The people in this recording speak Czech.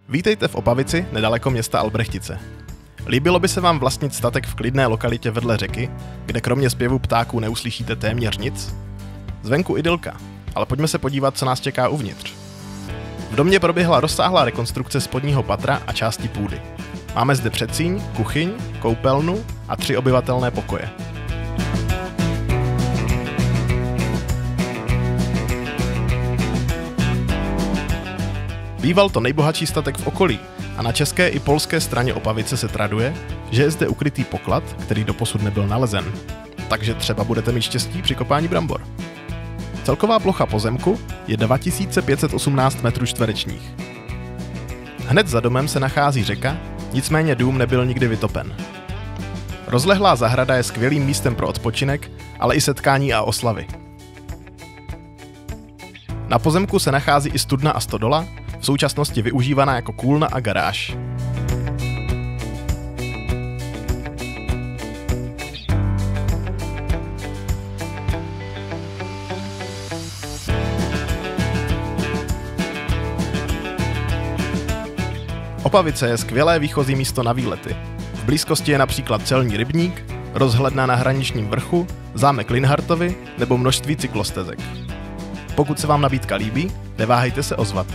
Vítejte v Opavici, nedaleko města Albrechtice. Líbilo by se vám vlastnit statek v klidné lokalitě vedle řeky, kde kromě zpěvu ptáků neuslyšíte téměř nic? Zvenku idylka, ale pojďme se podívat, co nás čeká uvnitř. V domě proběhla rozsáhlá rekonstrukce spodního patra a části půdy. Máme zde předsíň, kuchyň, koupelnu a 3 obyvatelné pokoje. Býval to nejbohatší statek v okolí a na české i polské straně Opavice se traduje, že je zde ukrytý poklad, který doposud nebyl nalezen. Takže třeba budete mít štěstí při kopání brambor. Celková plocha pozemku je 2518 m². Hned za domem se nachází řeka, nicméně dům nebyl nikdy vytopen. Rozlehlá zahrada je skvělým místem pro odpočinek, ale i setkání a oslavy. Na pozemku se nachází i studna a stodola, v současnosti využívaná jako kůlna a garáž. Opavice je skvělé výchozí místo na výlety. V blízkosti je například celní rybník, rozhledna na hraničním vrchu, zámek Linhartovy nebo množství cyklostezek. Pokud se vám nabídka líbí, neváhejte se ozvat.